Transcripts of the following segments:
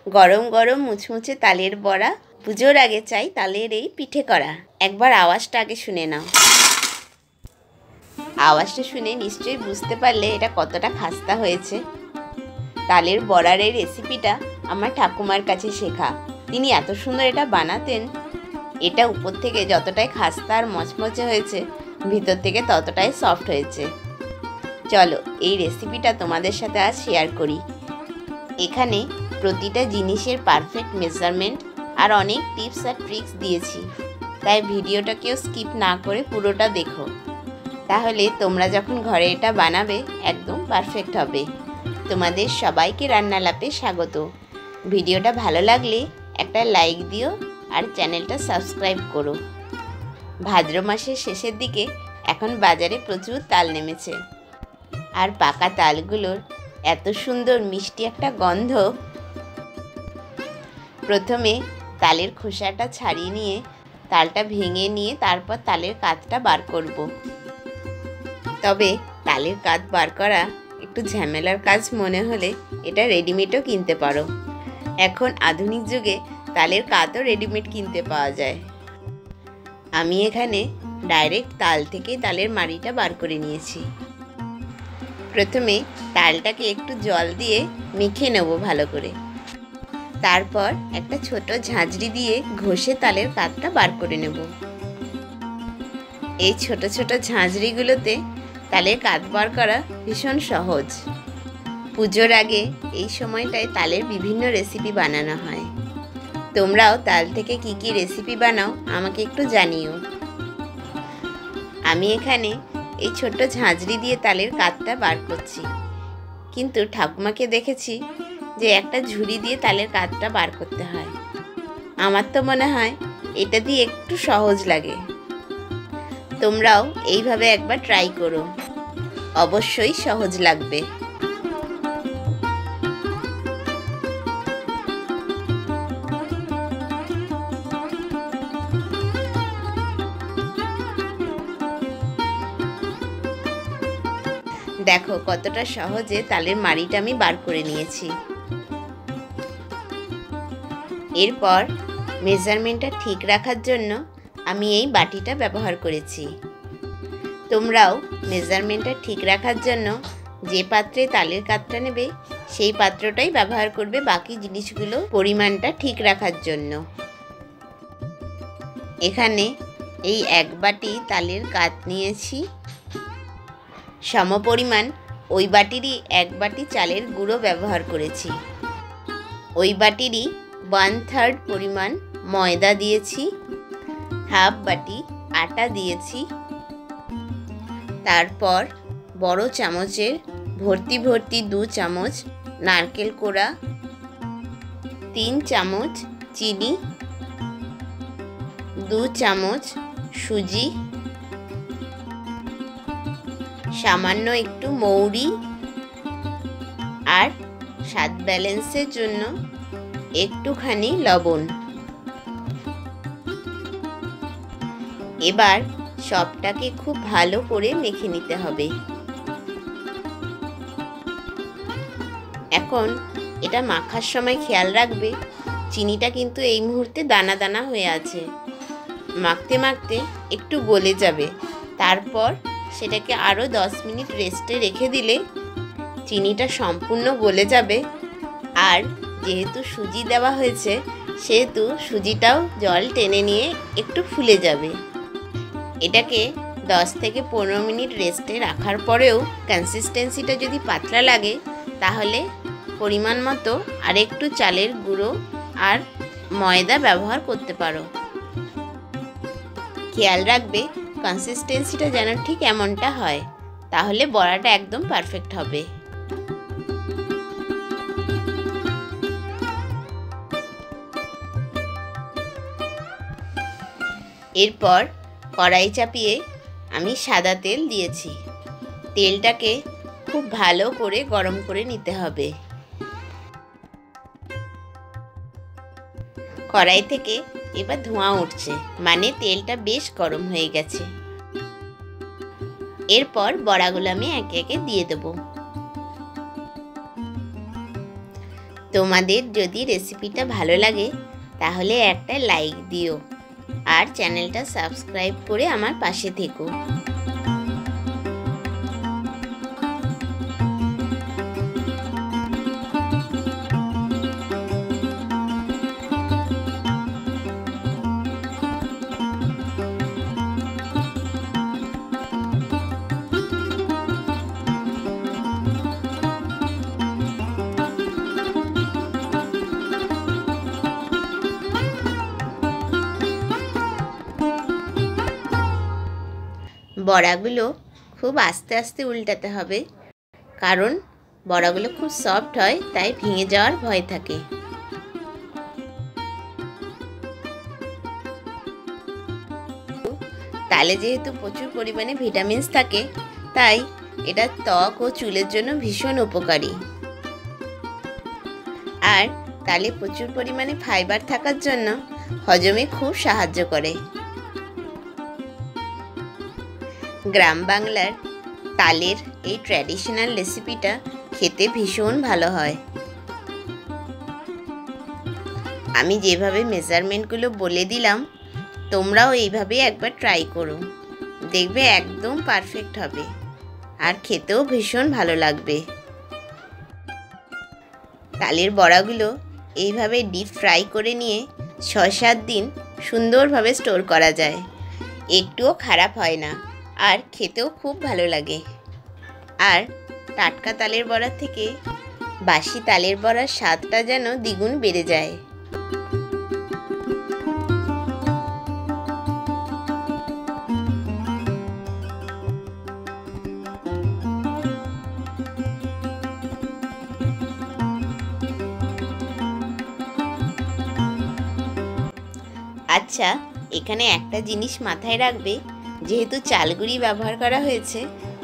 গরম গরম মুচমুচে তালের বড়া, পুজোর আগে চাই তালের এই পিঠে করা। একবার আওয়াজটা আগে শুনে নাও। আওয়াজটা শুনে নিশ্চয়ই বুঝতে পারলে এটা কতটা খাস্তা হয়েছে। তালের বড়ার এই রেসিপিটা আমার ঠাকুমার কাছে শেখা। তিনি এত সুন্দর এটা বানাতেন। এটা উপর থেকে যতটাই খাস্তা আর মচমচে হয়েছে, ভিতর থেকে ততটাই সফট হয়েছে। চলো এই রেসিপিটা তোমাদের সাথে আজ শেয়ার করি। এখানে প্রতিটা জিনিসের পারফেক্ট মেজারমেন্ট আর অনেক টিপস আর ট্রিক্স দিয়েছি, তাই ভিডিওটাকেও স্কিপ না করে পুরোটা দেখো। তাহলে তোমরা যখন ঘরে এটা বানাবে একদম পারফেক্ট হবে। তোমাদের সবাইকে রান্নালাপে স্বাগত। ভিডিওটা ভালো লাগলে একটা লাইক দিও আর চ্যানেলটা সাবস্ক্রাইব করো। ভাদ্র মাসের শেষের দিকে এখন বাজারে প্রচুর তাল নেমেছে, আর পাকা তালগুলোর এত সুন্দর মিষ্টি একটা গন্ধ। প্রথমে তালের খোসাটা ছাড়িয়ে নিয়ে তালটা ভেঙে নিয়ে তারপর তালের কাতটা বার করব। তবে তালের কাত বার করা একটু ঝামেলার কাজ মনে হলে এটা রেডিমেডও কিনতে পারো। এখন আধুনিক যুগে তালের কাতও রেডিমেড কিনতে পাওয়া যায়। আমি এখানে ডাইরেক্ট তাল থেকে তালের মাড়িটা বার করে নিয়েছি। প্রথমে তালটাকে একটু জল দিয়ে মেখে নেব ভালো করে। তারপর একটা ছোট ঝাঁঝরি দিয়ে ঘষে তালের কাতটা বার করে নেব। এই ছোট ছোট ঝাঁঝরিগুলোতে তালের কাত বার করা ভীষণ সহজ। পুজোর আগে এই সময়টায় তালের বিভিন্ন রেসিপি বানানো হয়। তোমরাও তাল থেকে কি কি রেসিপি বানাও আমাকে একটু জানিও। আমি এখানে এই ছোট্ট ঝাঁঝরি দিয়ে তালের কাতটা বার করছি, কিন্তু ঠাকুমাকে দেখেছি যে একটা ঝুড়ি দিয়ে তালের কাতটা বার করতে হয়। আমার তো মনে হয় এটা দিয়ে একটু সহজ লাগে। তোমরাও এইভাবে একবার ট্রাই করো, অবশ্যই সহজ লাগবে। দেখো কতটা সহজে তালের মাড়িটা আমি বার করে নিয়েছি। এরপর মেজারমেন্টটা ঠিক রাখার জন্য আমি এই বাটিটা ব্যবহার করেছি। তোমরাও মেজারমেন্টটা ঠিক রাখার জন্য যে পাত্রে তালের কাতটা নেবে সেই পাত্রটাই ব্যবহার করবে বাকি জিনিসগুলো পরিমাণটা ঠিক রাখার জন্য। এখানে এই এক বাটি তালের কাত নিয়েছি। সমপরিমাণ ওই বাটিরই এক বাটি চালের গুঁড়ো ব্যবহার করেছি। ওই বাটিরই 1/3 পরিমাণ ময়দা দিয়েছি। হাফ বাটি আটা দিয়েছি। তারপর বড় চামচের ভর্তি ভর্তি 2 চামচ নারকেল কোড়া, 3 চামচ চিনি, 2 চামচ সুজি, সামান্য একটু মৌরি, আর স্বাদ ব্যালেন্সের জন্য একটুখানি লবণ। এবার সবটাকে খুব ভালো করে মেখে নিতে হবে। এখন এটা মাখার সময় খেয়াল রাখবে চিনিটা কিন্তু এই মুহূর্তে দানা দানা হয়ে আছে। মাখতে মাখতে একটু গলে যাবে। তারপর সেটাকে আরও 10 মিনিট রেস্টে রেখে দিলে চিনিটা সম্পূর্ণ গলে যাবে। আর যেহেতু সুজি দেওয়া হয়েছে সেহেতু সুজিটাও জল টেনে নিয়ে একটু ফুলে যাবে। এটাকে 10 থেকে 15 মিনিট রেস্টে রাখার পরেও কনসিস্টেন্সিটা যদি পাতলা লাগে তাহলে পরিমাণ মতো আরেকটু চালের গুঁড়ো আর ময়দা ব্যবহার করতে পারো। খেয়াল রাখবে কনসিস্টেন্সিটা যেন ঠিক এমনটা হয়, তাহলে বড়াটা একদম পারফেক্ট হবে। এরপর কড়াই চাপিয়ে আমি সাদা তেল দিয়েছি। তেলটাকে খুব ভালো করে গরম করে নিতে হবে। কড়াই থেকে এবার ধোঁয়া উঠছে, মানে তেলটা বেশ গরম হয়ে গেছে। এরপর বড়াগুলো আমি একে একে দিয়ে দেব। তোমাদের যদি রেসিপিটা ভালো লাগে তাহলে একটা লাইক দিও আর চ্যানেলটা সাবস্ক্রাইব করে আমার পাশে থেকো। বড়াগুলো খুব আস্তে আস্তে উল্টাতে হবে, কারণ বড়াগুলো খুব সফট হয়, তাই ভেঙে যাওয়ার ভয় থাকে। তালে যেহেতু প্রচুর পরিমাণে ভিটামিনস থাকে, তাই এটা ত্বক ও চুলের জন্য ভীষণ উপকারী। আর তালে প্রচুর পরিমাণে ফাইবার থাকার জন্য হজমে খুব সাহায্য করে। গ্রাম বাংলার তালের এই ট্র্যাডিশনাল রেসিপিটা খেতে ভীষণ ভালো হয়। আমি যেভাবে মেজারমেন্টগুলো বলে দিলাম, তোমরাও এইভাবে একবার ট্রাই করো, দেখবে একদম পারফেক্ট হবে আর খেতেও ভীষণ ভালো লাগবে। তালের বড়াগুলো এইভাবে ডিপ ফ্রাই করে নিয়ে 6-7 দিন সুন্দরভাবে স্টোর করা যায়, একটুও খারাপ হয় না আর খেতেও খুব ভালো লাগে। আর টাটকা তালের বড়ার থেকে বাসি তালের বড়ার স্বাদটা যেন দ্বিগুণ বেড়ে যায়। আচ্ছা, এখানে একটা জিনিস মাথায় রাখবে, যেহেতু চালগুড়ি ব্যবহার করা হয়েছে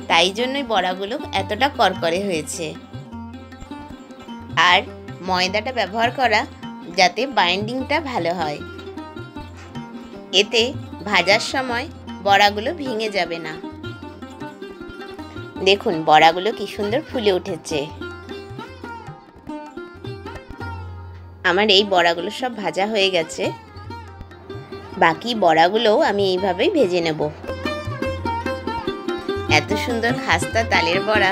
তাই জন্যই বড়াগুলো এতটা করকরে হয়েছে। আর ময়দাটা ব্যবহার করা যাতে বাইন্ডিংটা ভালো হয়, এতে ভাজার সময় বড়াগুলো ভেঙে যাবে না। দেখুন বড়াগুলো কি সুন্দর ফুলে উঠেছে। আমার এই বড়াগুলো সব ভাজা হয়ে গেছে, বাকি বড়াগুলোও আমি এইভাবেই ভেজে নেব। এত সুন্দর খাস্তা তালের বড়া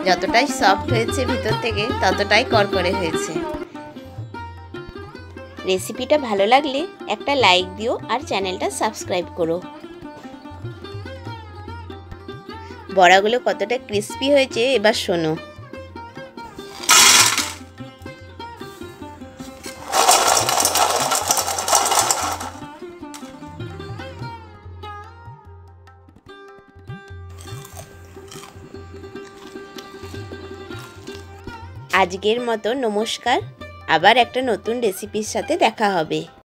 যতটাই সফট হয়েছে ভিতর থেকে, ততটাই করকরে হয়েছে। রেসিপিটা ভালো লাগলে একটা লাইক দিও আর চ্যানেলটা সাবস্ক্রাইব করো। বড়াগুলো কতটা ক্রিস্পি হয়েছে এবার শোনো। আজকের মতো নমস্কার, আবার একটা নতুন রেসিপির সাথে দেখা হবে।